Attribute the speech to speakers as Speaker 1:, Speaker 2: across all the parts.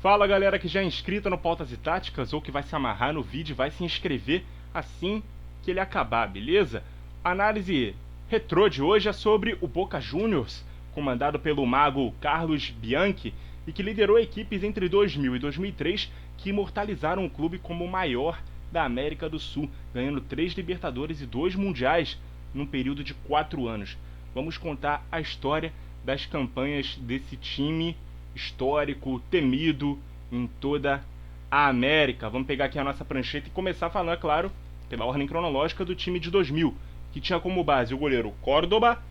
Speaker 1: Fala galera que já é inscrita no Pautas e Táticas ou que vai se amarrar no vídeo e vai se inscrever assim que ele acabar, beleza? A análise retrô de hoje é sobre o Boca Juniors, comandado pelo mago Carlos Bianchi e que liderou equipes entre 2000 e 2003 que imortalizaram o clube como o maior da América do Sul, ganhando 3 Libertadores e 2 Mundiais num período de 4 anos. Vamos contar a história das campanhas desse time histórico, temido em toda a América. Vamos pegar aqui a nossa prancheta e começar falando, é claro, pela ordem cronológica do time de 2000, que tinha como base o goleiro Córdoba,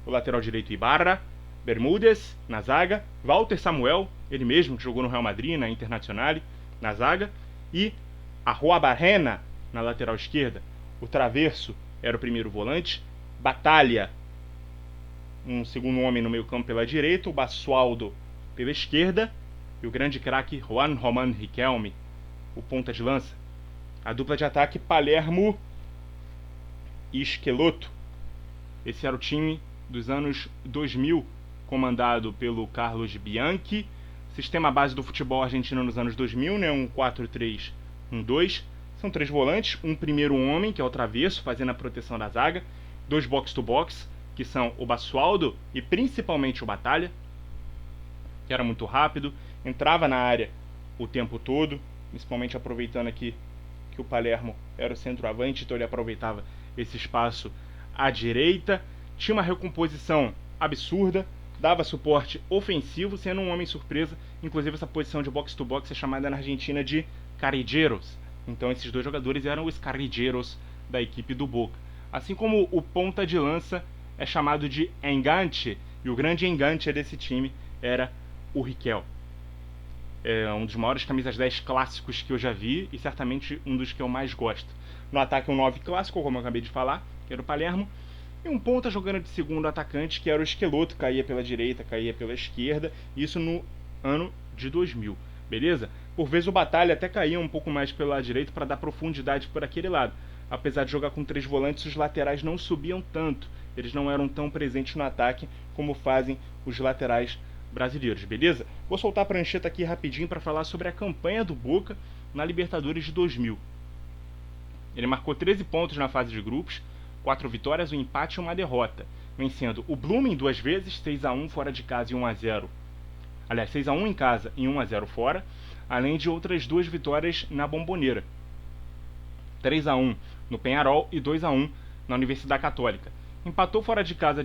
Speaker 1: o lateral direito Ibarra, Bermúdez na zaga, Walter Samuel, ele mesmo que jogou no Real Madrid, na Internacional, na zaga, e Arruabarrena na lateral esquerda. O Traverso era o primeiro volante, Batalha, um segundo homem no meio campo pela direita, o Basualdo pela esquerda e o grande craque Juan Román Riquelme, o ponta de lança. A dupla de ataque Palermo e Esqueloto. Esse era o time dos anos 2000, comandado pelo Carlos Bianchi. Sistema base do futebol argentino nos anos 2000, né? Um 4-3-1-2. São 3 volantes, um primeiro homem, que é o Traverso, fazendo a proteção da zaga. 2 box-to-box, que são o Basualdo e principalmente o Batalha, que era muito rápido, entrava na área o tempo todo, principalmente aproveitando aqui que o Palermo era o centroavante, então ele aproveitava esse espaço à direita, tinha uma recomposição absurda, dava suporte ofensivo, sendo um homem surpresa. Inclusive essa posição de box-to-box é chamada na Argentina de carrilleiros. Então esses dois jogadores eram os carrilleiros da equipe do Boca. Assim como o ponta de lança é chamado de enganche, e o grande enganche desse time era o Riquelme. É um dos maiores camisas 10 clássicos que eu já vi e certamente um dos que eu mais gosto. No ataque um 9 clássico, como eu acabei de falar, que era o Palermo, e um ponta jogando de segundo atacante, que era o Esqueloto, caía pela direita, caía pela esquerda, isso no ano de 2000, beleza? Por vezes o Batalha até caía um pouco mais pela direita para dar profundidade por aquele lado. Apesar de jogar com 3 volantes, os laterais não subiam tanto, eles não eram tão presentes no ataque como fazem os laterais brasileiros, beleza? Vou soltar a prancheta aqui rapidinho para falar sobre a campanha do Boca na Libertadores de 2000. Ele marcou 13 pontos na fase de grupos, 4 vitórias, um empate e uma derrota, vencendo o Blooming 2 vezes, 6-1 fora de casa e 1-0. Aliás, 6-1 em casa e 1-0 fora, além de outras 2 vitórias na Bombonera. 3-1 no Peñarol e 2-1 na Universidade Católica. Empatou fora de casa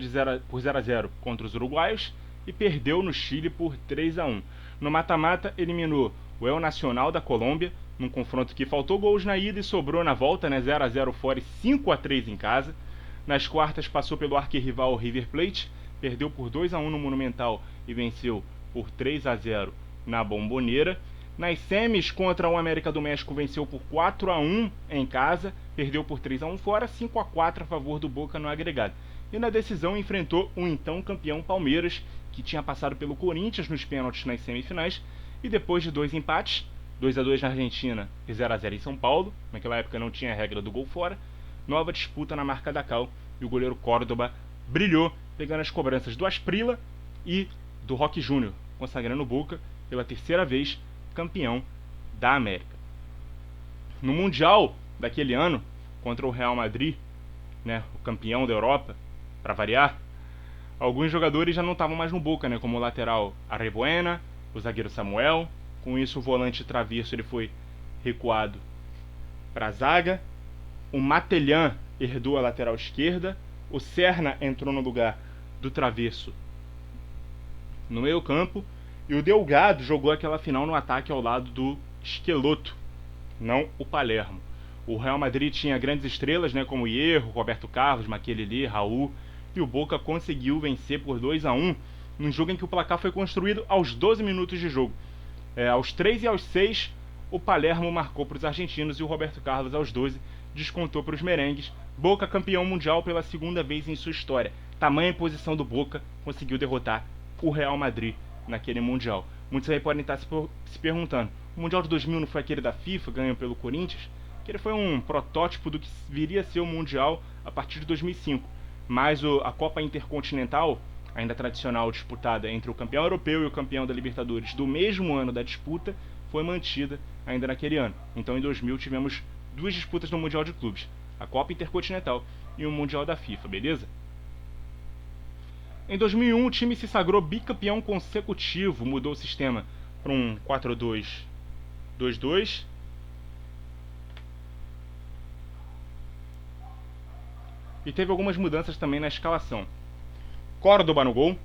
Speaker 1: por 0-0 contra os uruguaios e perdeu no Chile por 3-1. No mata-mata, eliminou o El Nacional da Colômbia, num confronto que faltou gols na ida e sobrou na volta, né? 0-0 fora e 5-3 em casa. Nas quartas, passou pelo arquirrival River Plate, perdeu por 2-1 no Monumental e venceu por 3-0 na Bombonera. Nas semis, contra o América do México, venceu por 4-1 em casa, perdeu por 3-1 fora, 5-4 a favor do Boca no agregado. E na decisão enfrentou o então campeão Palmeiras, que tinha passado pelo Corinthians nos pênaltis nas semifinais, e depois de 2 empates, 2-2 na Argentina e 0-0 em São Paulo, naquela época não tinha a regra do gol fora, nova disputa na marca da Cal, e o goleiro Córdoba brilhou, pegando as cobranças do Asprilla e do Roque Júnior, consagrando o Boca pela 3ª vez campeão da América. No Mundial daquele ano, contra o Real Madrid, né, o campeão da Europa, para variar, alguns jogadores já não estavam mais no Boca, né, como o lateral Arrebuena, o zagueiro Samuel. Com isso, o volante Traverso ele foi recuado para a zaga. O Matelhan herdou a lateral esquerda. O Serna entrou no lugar do Traverso no meio campo. E o Delgado jogou aquela final no ataque ao lado do Esqueloto, não o Palermo. O Real Madrid tinha grandes estrelas, né, como Hierro, Roberto Carlos, Makelele, Raul, e o Boca conseguiu vencer por 2-1, num jogo em que o placar foi construído aos 12 minutos de jogo. Aos 3 e aos 6, o Palermo marcou para os argentinos e o Roberto Carlos, aos 12, descontou para os merengues. Boca campeão mundial pela 2ª vez em sua história. Tamanha posição do Boca, conseguiu derrotar o Real Madrid naquele Mundial. Muitos aí podem estar se perguntando, o Mundial de 2000 não foi aquele da FIFA, ganho pelo Corinthians? Que ele foi um protótipo do que viria a ser o Mundial a partir de 2005. Mas a Copa Intercontinental ainda tradicional disputada entre o campeão europeu e o campeão da Libertadores do mesmo ano da disputa, foi mantida ainda naquele ano. Então em 2000 tivemos duas disputas no Mundial de Clubes, a Copa Intercontinental e o Mundial da FIFA, beleza? Em 2001 o time se sagrou bicampeão consecutivo, mudou o sistema para um 4-2-2-2, e teve algumas mudanças também na escalação. Córdoba no gol,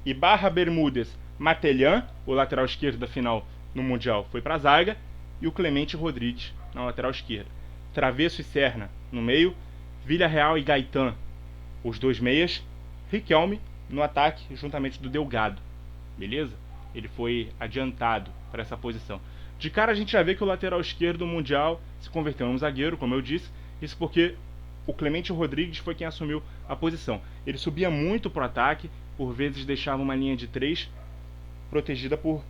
Speaker 1: Ibarra, Bermúdez, Matelhan, o lateral esquerdo da final no Mundial, foi para a zaga, e o Clemente Rodrigues na lateral esquerda. Travesso e Serna no meio, Villarreal e Gaetan, os dois meias, Riquelme no ataque, juntamente do Delgado, beleza? Ele foi adiantado para essa posição. De cara a gente já vê que o lateral esquerdo do Mundial se converteu em um zagueiro, como eu disse, isso porque o Clemente Rodrigues foi quem assumiu a posição. Ele subia muito para o ataque, por vezes deixava uma linha de 3 protegida por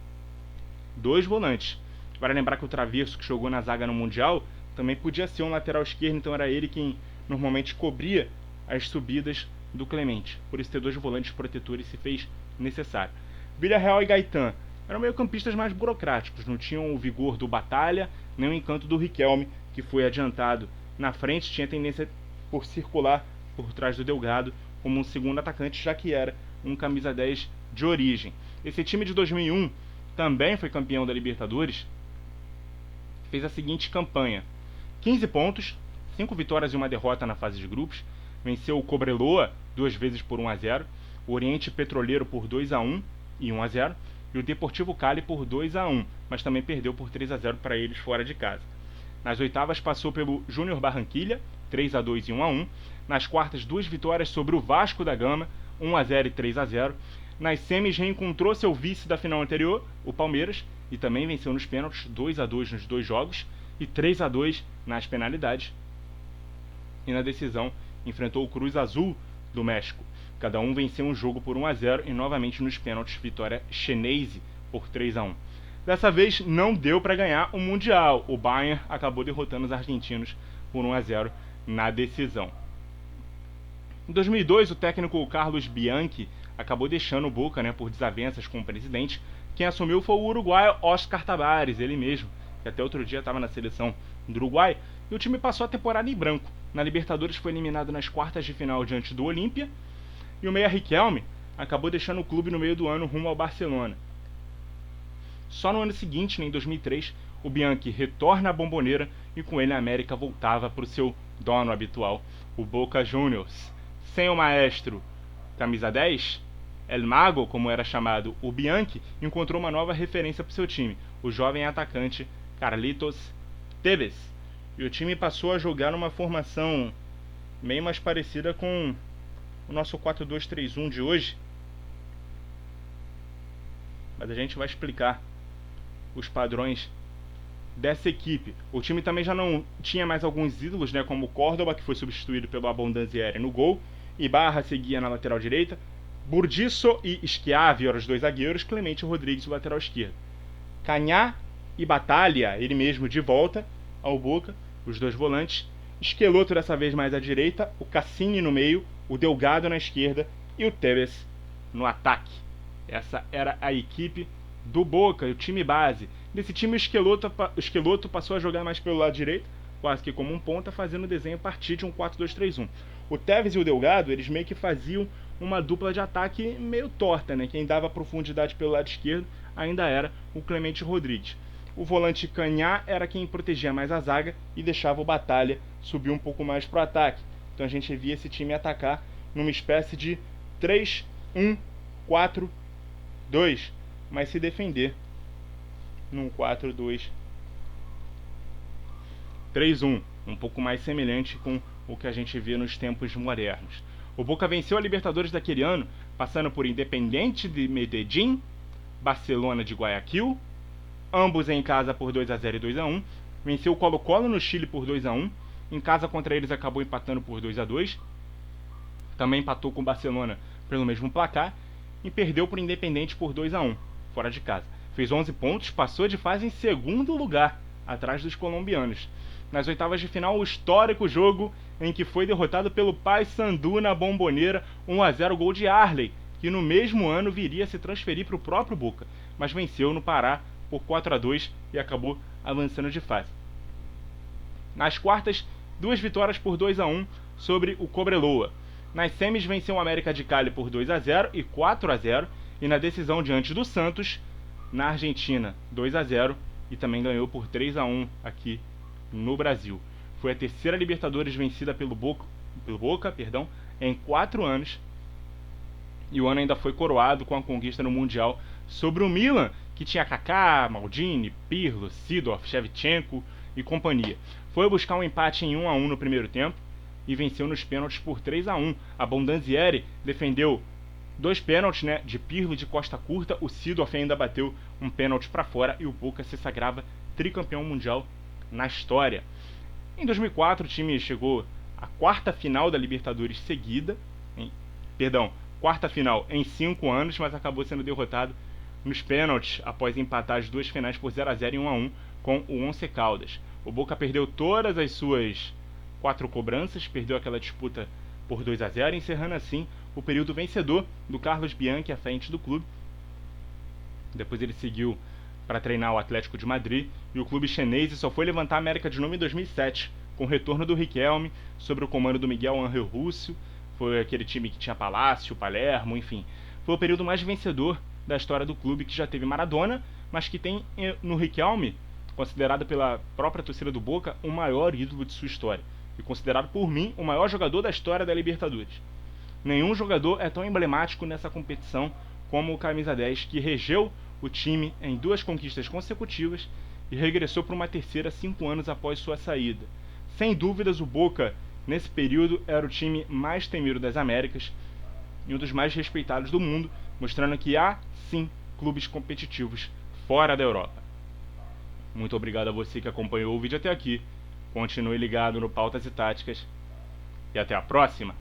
Speaker 1: dois volantes. Vale lembrar que o Travesso, que jogou na zaga no Mundial, também podia ser um lateral esquerdo, então era ele quem normalmente cobria as subidas do Clemente. Por isso ter dois volantes protetores se fez necessário. Villarreal e Gaetan eram meio-campistas mais burocráticos, não tinham o vigor do Batalha, nem o encanto do Riquelme, que foi adiantado na frente, tinha tendência por circular por trás do Delgado como um segundo atacante, já que era um camisa 10 de origem. Esse time de 2001 também foi campeão da Libertadores, fez a seguinte campanha: 15 pontos, 5 vitórias e uma derrota na fase de grupos, venceu o Cobreloa 2 vezes por 1-0, o Oriente Petroleiro por 2-1 e 1-0, e o Deportivo Cali por 2-1, mas também perdeu por 3-0 para eles fora de casa. Nas oitavas passou pelo Júnior Barranquilla, 3-2 e 1-1. Nas quartas, 2 vitórias sobre o Vasco da Gama, 1-0 e 3-0. Nas semis reencontrou seu vice da final anterior, o Palmeiras, e também venceu nos pênaltis, 2-2 nos 2 jogos e 3-2 nas penalidades. E na decisão enfrentou o Cruz Azul do México. Cada um venceu um jogo por 1-0 e novamente nos pênaltis vitória chinesa por 3-1. Dessa vez não deu para ganhar o Mundial. O Bayern acabou derrotando os argentinos por 1-0 na decisão. Em 2002, o técnico Carlos Bianchi acabou deixando o Boca, por desavenças com o presidente. Quem assumiu foi o uruguaio Oscar Tabares, ele mesmo, que até outro dia estava na seleção do Uruguai, e o time passou a temporada em branco. Na Libertadores foi eliminado nas quartas de final diante do Olímpia, e o meia Riquelme acabou deixando o clube no meio do ano rumo ao Barcelona. Só no ano seguinte, em 2003, o Bianchi retorna à Bombonera e com ele a América voltava para o seu dono habitual, o Boca Juniors. Sem o maestro camisa 10, El Mago, como era chamado, o Bianchi encontrou uma nova referência para o seu time, o jovem atacante Carlitos Tevez. E o time passou a jogar numa formação meio mais parecida com o nosso 4-2-3-1 de hoje. Mas a gente vai explicar os padrões dessa equipe. O time também já não tinha mais alguns ídolos, como o Córdoba, que foi substituído pelo Abondanzieri no gol, Ibarra seguia na lateral direita, Burdisso e Schiavi eram os dois zagueiros, Clemente Rodrigues o lateral esquerdo. Cañá e Batalha, ele mesmo de volta ao Boca, os dois volantes, Esqueloto dessa vez mais à direita, o Cassini no meio, o Delgado na esquerda e o Tevez no ataque. Essa era a equipe do Boca, o time base. Nesse time o Esqueloto passou a jogar mais pelo lado direito, quase que como um ponta, fazendo o desenho a partir de um 4-2-3-1. O Tevez e o Delgado, eles meio que faziam uma dupla de ataque meio torta, Quem dava profundidade pelo lado esquerdo ainda era o Clemente Rodrigues. O volante Cañá era quem protegia mais a zaga e deixava o Batalha subir um pouco mais para o ataque. Então a gente via esse time atacar numa espécie de 3-1-4-2, mas se defender num 4-2-3-1, um pouco mais semelhante com o que a gente vê nos tempos modernos. O Boca venceu a Libertadores daquele ano, passando por Independiente de Medellín, Barcelona de Guayaquil, ambos em casa por 2-0 e 2-1, venceu o Colo-Colo no Chile por 2-1, em casa contra eles acabou empatando por 2-2, também empatou com o Barcelona pelo mesmo placar, e perdeu por Independiente por 2-1, fora de casa. Fez 11 pontos, passou de fase em segundo lugar, atrás dos colombianos. Nas oitavas de final, o histórico jogo em que foi derrotado pelo Paysandu na Bombonera, 1-0, gol de Arley, que no mesmo ano viria a se transferir para o próprio Boca, mas venceu no Pará por 4-2 e acabou avançando de fase. Nas quartas, 2 vitórias por 2-1 sobre o Cobreloa. Nas semis venceu o América de Cali por 2-0 e 4-0, e na decisão diante do Santos, na Argentina, 2-0, e também ganhou por 3-1 aqui no Brasil. Foi a terceira Libertadores vencida pelo Boca em 4 anos, e o ano ainda foi coroado com a conquista no Mundial sobre o Milan, que tinha Kaká, Maldini, Pirlo, Seedorf, Shevchenko e companhia. Foi buscar um empate em 1-1 no primeiro tempo e venceu nos pênaltis por 3-1. A Bondanzieri defendeu 2 pênaltis, de Pirlo e de Costa Curta. O Seedorf ainda bateu um pênalti para fora e o Boca se sagrava tricampeão mundial na história. Em 2004 o time chegou à quarta final da Libertadores seguida, quarta final em 5 anos, mas acabou sendo derrotado nos pênaltis após empatar as 2 finais por 0-0 e 1-1 com o Once Caldas. O Boca perdeu todas as suas 4 cobranças, perdeu aquela disputa por 2-0, encerrando assim o período vencedor do Carlos Bianchi à frente do clube. Depois ele seguiu para treinar o Atlético de Madrid, e o clube chinês só foi levantar a América de nome em 2007, com o retorno do Riquelme, sobre o comando do Miguel Ángel Russo. Foi aquele time que tinha Palácio, Palermo, enfim. Foi o período mais vencedor da história do clube, que já teve Maradona, mas que tem no Riquelme, considerado pela própria torcida do Boca, o maior ídolo de sua história. E considerado por mim o maior jogador da história da Libertadores. Nenhum jogador é tão emblemático nessa competição como o camisa 10, que regeu o time em 2 conquistas consecutivas e regressou para uma terceira 5 anos após sua saída. Sem dúvidas, o Boca, nesse período, era o time mais temido das Américas e um dos mais respeitados do mundo, mostrando que há, sim, clubes competitivos fora da Europa. Muito obrigado a você que acompanhou o vídeo até aqui. Continue ligado no Pautas e Táticas. E até a próxima!